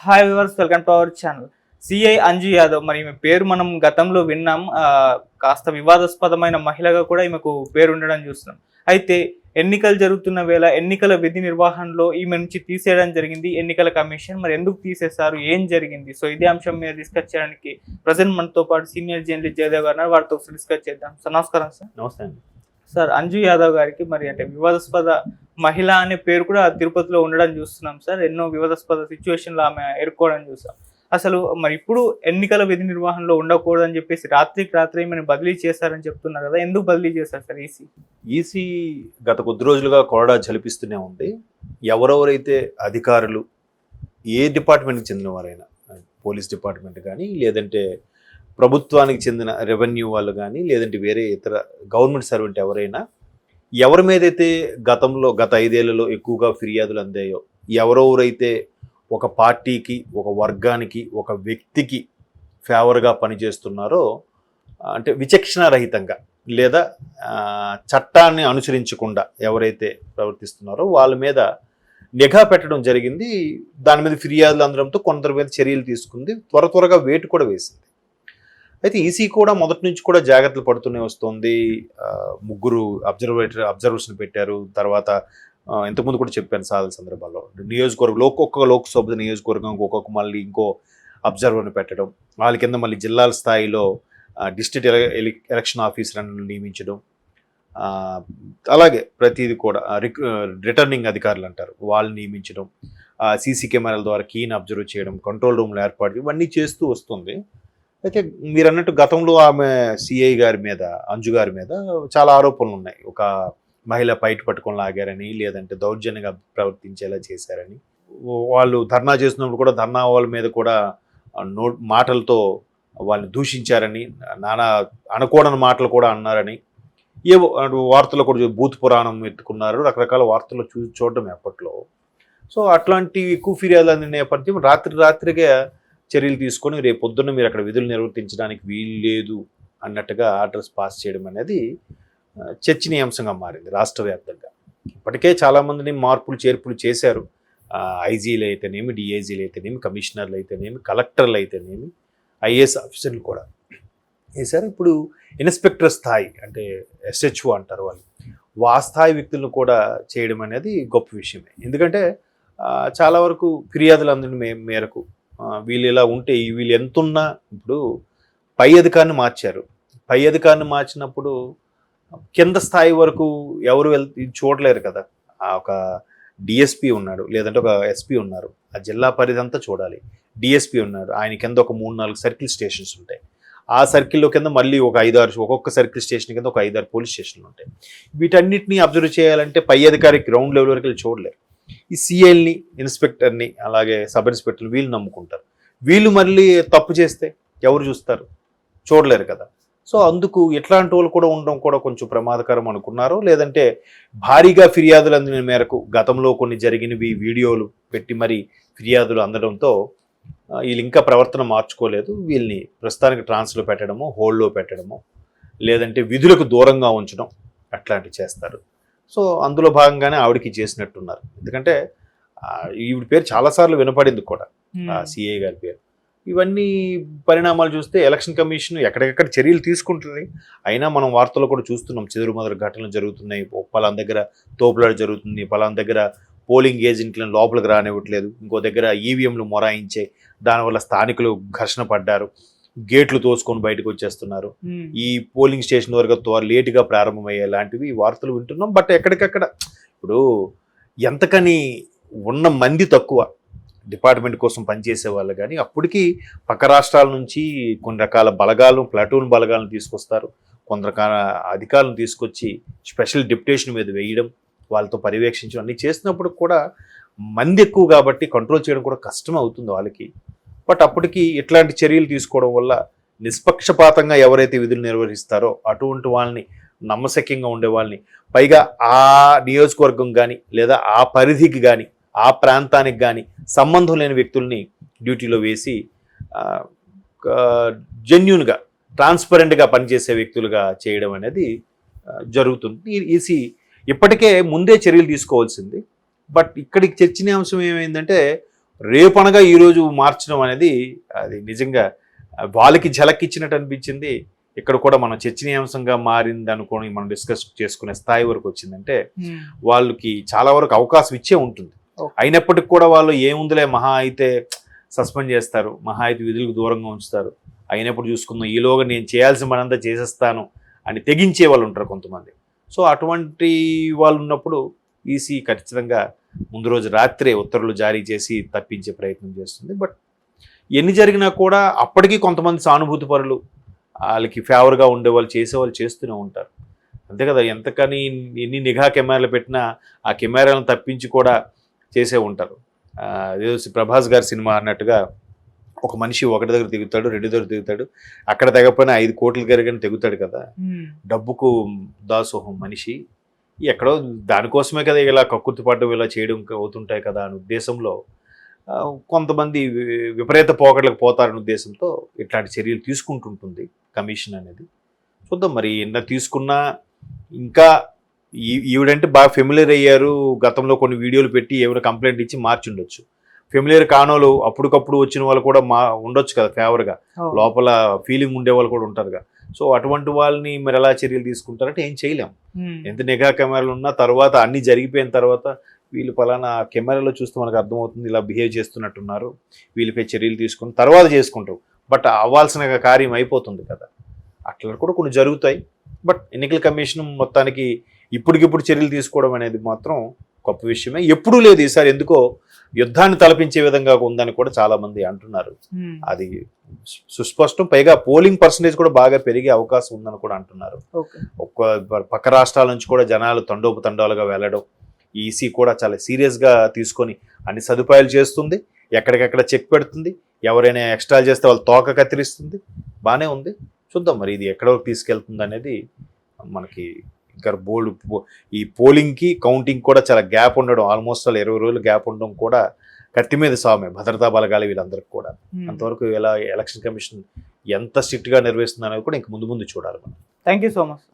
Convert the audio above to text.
Hi viewers, welcome to our channel. CI Anju Yadav, మరి ఈమె పేరు మనం గతంలో విన్నాం. కాస్త వివాదాస్పదమైన మహిళగా కూడా ఈమెకు పేరు ఉండడం చూస్తున్నాం. అయితే ఎన్నికలు జరుగుతున్న వేళ ఎన్నికల విధి నిర్వహణలో ఈమె నుంచి తీసేయడం జరిగింది ఎన్నికల కమిషన్. మరి ఎందుకు తీసేశారు, ఏం జరిగింది? సో ఇదే అంశం మీద డిస్కస్ చేయడానికి ప్రజెంట్ మనతో పాటు సీనియర్ జర్నలిస్ట్ జయదేవ్ గారు, వారితో డిస్కస్ చేద్దాం. సార్ నమస్కారం. సార్ నమస్తే అండి. సార్, అంజు యాదవ్ గారికి మరి అంటే వివాదాస్పద మహిళ అనే పేరు కూడా తిరుపతిలో ఉండడం చూస్తున్నాం సార్. ఎన్నో వివాదాస్పద సిచ్యువేషన్లో ఆమె ఎదుర్కోవడం చూసాం. అసలు మరి ఇప్పుడు ఎన్నికల విధి నిర్వహణలో ఉండకూడదని చెప్పేసి రాత్రికి రాత్రి మనం బదిలీ చేశారని చెప్తున్నారు కదా, ఎందుకు బదిలీ చేశారు సార్ ఈసీ గత కొద్ది రోజులుగా కొరడా జలిపిస్తూనే ఉంది. ఎవరెవరైతే అధికారులు ఏ డిపార్ట్మెంట్కి చెందిన వారైనా, పోలీస్ డిపార్ట్మెంట్ కానీ, లేదంటే ప్రభుత్వానికి చెందిన రెవెన్యూ వాళ్ళు కానీ, లేదంటే వేరే ఇతర గవర్నమెంట్ సర్వెంట్ ఎవరైనా, ఎవరి మీదైతే గత 5 ఏళ్లలో ఎక్కువగా ఫిర్యాదులు అందాయో, ఎవరెవరైతే ఒక పార్టీకి, ఒక వర్గానికి, ఒక వ్యక్తికి ఫేవర్గా పనిచేస్తున్నారో, అంటే విచక్షణారహితంగా లేదా చట్టాన్ని అనుసరించకుండా ఎవరైతే ప్రవర్తిస్తున్నారో వాళ్ళ మీద నిఘా పెట్టడం జరిగింది. దాని మీద ఫిర్యాదులు అందడంతో కొందరి మీద చర్యలు తీసుకుంది. త్వరగా వేటు కూడా వేసింది. అయితే ఈసీ కూడా మొదటి నుంచి కూడా జాగ్రత్తలు పడుతూనే వస్తుంది. 3 అబ్జర్వర్స్ని పెట్టారు. తర్వాత ఇంతకుముందు కూడా చెప్పాను చాలా సందర్భాల్లో, నియోజకవర్గంలో ఒక్కొక్క లోక్సభ నియోజకవర్గం ఒక్కొక్క మళ్ళీ ఇంకో అబ్జర్వర్ని పెట్టడం, వాళ్ళ కింద మళ్ళీ జిల్లాల స్థాయిలో డిస్ట్రిక్ట్ ఎలక్షన్ ఆఫీసర్లను నియమించడం, అలాగే ప్రతిదీ కూడా రిటర్నింగ్ అధికారులు అంటారు వాళ్ళని నియమించడం, సీసీ కెమెరాల ద్వారా కీని అబ్జర్వ్ చేయడం, కంట్రోల్ రూమ్లు ఏర్పాటు ఇవన్నీ చేస్తూ వస్తుంది. అయితే మీరు అన్నట్టు గతంలో ఆమె సిఐ గారి మీద, అంజు గారి మీద చాలా ఆరోపణలు ఉన్నాయి. ఒక మహిళ పైట పట్టుకొని లాగారని, లేదంటే దౌర్జన్యంగా ప్రవర్తించేలా చేశారని, వాళ్ళు ధర్నా చేస్తున్నప్పుడు కూడా ధర్నా వాళ్ళ మీద కూడా మాటలతో వాళ్ళని దూషించారని, నానా అనకూడని మాటలు కూడా అన్నారని, ఏవో వార్తలు కూడా బూత్ పురాణం ఎత్తుకున్నారు, రకరకాల వార్తలు చూడడం అప్పట్లో. సో అట్లాంటి ఎక్కువ ఫిర్యాదులు అందిన నేపథ్యం రాత్రిగా చర్యలు తీసుకొని రేపు పొద్దున్న మీరు అక్కడ విధులు నిర్వర్తించడానికి వీలు లేదు అన్నట్టుగా ఆర్డర్స్ పాస్ చేయడం అనేది చర్చనీయాంశంగా మారింది రాష్ట్ర వ్యాప్తంగా. ఇప్పటికే చాలామందిని మార్పులు చేర్పులు చేశారు. ఐజీలు అయితేనేమి, డిఐజీలు అయితేనేమి, కమిషనర్లు అయితేనేమి, కలెక్టర్లు అయితేనేమి, ఐఏఎస్ ఆఫీసర్లు కూడా వేశారు. ఇప్పుడు ఇన్స్పెక్టర్ స్థాయి, అంటే ఎస్హెచ్ఓ అంటారు వాళ్ళు, ఆ స్థాయి వ్యక్తులను కూడా చేయడం అనేది గొప్ప విషయమే. ఎందుకంటే చాలా వరకు ఫిర్యాదులు అందిన మేరకు వీళ్ళు ఇలా ఉంటే, వీళ్ళు ఎంతున్నా, ఇప్పుడు పై అధికారిని మార్చారు. పై అధికారిని మార్చినప్పుడు కింద స్థాయి వరకు ఎవరు చూడలేరు కదా. ఒక డిఎస్పీ ఉన్నాడు, లేదంటే ఒక ఎస్పీ ఉన్నారు, ఆ జిల్లా పరిధి అంతా చూడాలి. డిఎస్పీ ఉన్నాడు, ఆయన కింద ఒక 3-4 సర్కిల్ స్టేషన్స్ ఉంటాయి. ఆ సర్కిల్లో కింద మళ్ళీ ఒక 5-6, ఒక్కొక్క సర్కిల్ స్టేషన్ కింద ఒక 5-6 పోలీస్ స్టేషన్లు ఉంటాయి. వీటన్నిటిని అబ్జర్వ్ చేయాలంటే పై అధికారి గ్రౌండ్ లెవెల్ వరకు వెళ్ళి చూడలేరు. ఈ సిఐల్ని, ఇన్స్పెక్టర్ని, అలాగే సబ్ ఇన్స్పెక్టర్ని వీళ్ళు నమ్ముకుంటారు. వీళ్ళు మళ్ళీ తప్పు చేస్తే ఎవరు చూస్తారు? చూడలేరు కదా. సో అందుకు ఇట్లాంటి వాళ్ళు కూడా ఉండడం కూడా కొంచెం ప్రమాదకరం అనుకున్నారు. లేదంటే భారీగా ఫిర్యాదులు అందిన మేరకు గతంలో కొన్ని జరిగినవి వీడియోలు పెట్టి మరి ఫిర్యాదులు అందడంతో వీళ్ళు ఇంకా ప్రవర్తన మార్చుకోలేదు. వీళ్ళని ప్రస్తుతానికి ట్రాన్స్లో పెట్టడము, హోల్డ్లో పెట్టడము, లేదంటే విధులకు దూరంగా ఉంచడం అట్లాంటివి చేస్తారు. సో అందులో భాగంగానే ఆవిడకి చేసినట్టున్నారు. ఎందుకంటే ఈవిడ పేరు చాలాసార్లు వినపడింది కూడా, సిఐ గారి పేరు. ఇవన్నీ పరిణామాలు చూస్తే ఎలక్షన్ కమిషన్ ఎక్కడికెక్కడ చర్యలు తీసుకుంటుంది. అయినా మనం వార్తల్లో కూడా చూస్తున్నాం, చెదురుమదురు ఘటనలు జరుగుతున్నాయి. పలానా దగ్గర తోపులాట జరుగుతుంది, పలానా దగ్గర పోలింగ్ ఏజెంట్లను లోపలికి రానివ్వట్లేదు, ఇంకో దగ్గర ఈవీఎంలు మొరాయించే, దానివల్ల స్థానికులు ఘర్షణ పడ్డారు, గేట్లు తోసుకొని బయటకు వచ్చేస్తున్నారు, ఈ పోలింగ్ స్టేషన్ వరకు లేటుగా ప్రారంభమయ్యే లాంటివి వార్తలు వింటున్నాం. బట్ ఎక్కడికక్కడ ఇప్పుడు ఎంతకని ఉన్న మంది తక్కువ డిపార్ట్మెంట్ కోసం పనిచేసే వాళ్ళు, కానీ అప్పటికి పక్క రాష్ట్రాల నుంచి కొన్ని రకాల బలగాలను, ప్లాటూన్ బలగాలను తీసుకొస్తారు. కొన్ని రకాల అధికారులను తీసుకొచ్చి స్పెషల్ డిప్యుటేషన్ మీద వేయడం, వాళ్ళతో పర్యవేక్షించడం అన్నీ చేసినప్పుడు కూడా మంది ఎక్కువ కాబట్టి కంట్రోల్ చేయడం కూడా కష్టం అవుతుంది వాళ్ళకి. బట్ అప్పటికి ఇట్లాంటి చర్యలు తీసుకోవడం వల్ల నిష్పక్షపాతంగా ఎవరైతే విధులు నిర్వహిస్తారో అటువంటి వాళ్ళని, నమ్మశక్యంగా ఉండే వాళ్ళని, పైగా ఆ నియోజకవర్గం కానీ లేదా ఆ పరిధికి కానీ ఆ ప్రాంతానికి కానీ సంబంధం లేని వ్యక్తుల్ని డ్యూటీలో వేసి జెన్యూన్గా, ట్రాన్స్పరెంట్గా పనిచేసే వ్యక్తులుగా చేయడం అనేది జరుగుతుంది. ఈసీ ఇప్పటికే ముందే చర్యలు తీసుకోవాల్సింది. బట్ ఇక్కడికి చర్చనీయాంశం ఏమైందంటే, రేపనగా ఈరోజు మార్చడం అనేది అది నిజంగా వాళ్ళకి ఝలక్ ఇచ్చినట్టు అనిపించింది. ఇక్కడ కూడా మనం చర్చనీయాంశంగా మారింది అనుకోని మనం డిస్కస్ చేసుకునే స్థాయి వరకు వచ్చిందంటే వాళ్ళకి చాలా వరకు అవకాశం ఇచ్చే ఉంటుంది. అయినప్పటికి కూడా వాళ్ళు ఏముందిలే మహా అయితే సస్పెండ్ చేస్తారు, మహా అయితే విధులకు దూరంగా ఉంచుతారు, అయినప్పుడు చూసుకుందాం, ఈలోగా నేను చేయాల్సిన పనంతా చేసేస్తాను అని తెగించే వాళ్ళు ఉంటారు కొంతమంది. సో అటువంటి వాళ్ళు ఉన్నప్పుడు ఈసీ ఖచ్చితంగా ముందు రోజు రాత్రే ఉత్తర్వులు జారీ చేసి తప్పించే ప్రయత్నం చేస్తుంది. బట్ ఎన్ని జరిగినా కూడా అప్పటికీ కొంతమంది సానుభూతి పరులు, వాళ్ళకి ఫేవర్గా ఉండేవాళ్ళు చేసేవాళ్ళు చేస్తూనే ఉంటారు. అంతే కదా, ఎంతకని ఎన్ని నిఘా కెమెరాలు పెట్టినా ఆ కెమెరాలను తప్పించి కూడా చేసే ఉంటారు. అదే ప్రభాస్ గారి సినిమా అన్నట్టుగా ఒక మనిషి ఒకటి దగ్గర దిగుతాడు, రెండు దగ్గర దిగుతాడు, అక్కడ తెగపోయినా 5 కోట్ల గారిగానే తెగుతాడు కదా. డబ్బుకు దాసోహం మనిషి ఎక్కడో దానికోసమే కదా ఇలా కక్కుర్తి పడ్డం ఇలా చేయడం అవుతుంటాయి కదా అనే ఉద్దేశంలో కొంతమంది విపరీత పోకడలకు పోతారనే ఉద్దేశంతో ఇట్లాంటి చర్యలు తీసుకుంటుంటుంది కమిషన్ అనేది. చూద్దాం మరి ఎన్న తీసుకున్నా. ఇంకా ఈవిడంటే బాగా ఫెమిలియర్ అయ్యారు, గతంలో కొన్ని వీడియోలు పెట్టి ఏమైనా కంప్లైంట్ ఇచ్చి మార్చుండొచ్చు. ఫెమిలియర్ కానోళ్ళు అప్పటికప్పుడు వచ్చిన వాళ్ళు కూడా ఉండొచ్చు కదా ఫేవర్గా, లోపల ఫీలింగ్ ఉండే వాళ్ళు కూడా ఉంటారుగా. సో అటువంటి వాళ్ళని మరి ఎలా చర్యలు తీసుకుంటారంటే ఏం చేయలేం. ఎంత నిఘా కెమెరాలు ఉన్నా తర్వాత అన్ని జరిగిపోయిన తర్వాత వీళ్ళు పలానా కెమెరాలో చూస్తే మనకు అర్థమవుతుంది ఇలా బిహేవ్ చేస్తున్నట్టున్నారు, వీళ్ళపై చర్యలు తీసుకుని తర్వాత చేసుకుంటారు. బట్ అవ్వాల్సిన కార్యం అయిపోతుంది కదా, అట్లా కూడా కొన్ని జరుగుతాయి. బట్ ఎన్నికల కమిషన్ మొత్తానికి ఇప్పటికిప్పుడు చర్యలు తీసుకోవడం అనేది మాత్రం గొప్ప విషయమే. ఎప్పుడూ లేదు, ఈసారి ఎందుకో యుద్ధాన్ని తలపించే విధంగా ఉందని కూడా చాలా మంది అంటున్నారు. అది సుస్పష్టం. పైగా పోలింగ్ పర్సంటేజ్ కూడా బాగా పెరిగే అవకాశం ఉందని కూడా అంటున్నారు. పక్క రాష్ట్రాల నుంచి కూడా జనాలు తండోపతండాలుగా వెళ్ళడం, ఈసీ కూడా చాలా సీరియస్గా తీసుకొని అన్ని సదుపాయాలు చేస్తుంది, ఎక్కడికెక్కడ చెక్ పెడుతుంది, ఎవరైనా ఎక్స్ట్రా చేస్తే వాళ్ళు తోక కత్తిరిస్తుంది. బాగానే ఉంది, చూద్దాం మరి ఇది ఎక్కడ వరకు తీసుకెళ్తుంది అనేది. మనకి ఇంకా ఈ పోలింగ్కి కౌంటింగ్ కూడా చాలా గ్యాప్ ఉండడం, ఆల్మోస్ట్ 20 రోజులు గ్యాప్ ఉండడం కూడా కత్తి మీద సామే భద్రతా బలగాలి వీళ్ళందరికీ కూడా. అంతవరకు ఎలా ఎలక్షన్ కమిషన్ ఎంత స్ట్రిక్ట్గా నిర్వహిస్తుంది అనేది కూడా ఇంక ముందు చూడాలి మనం. Thank you so much.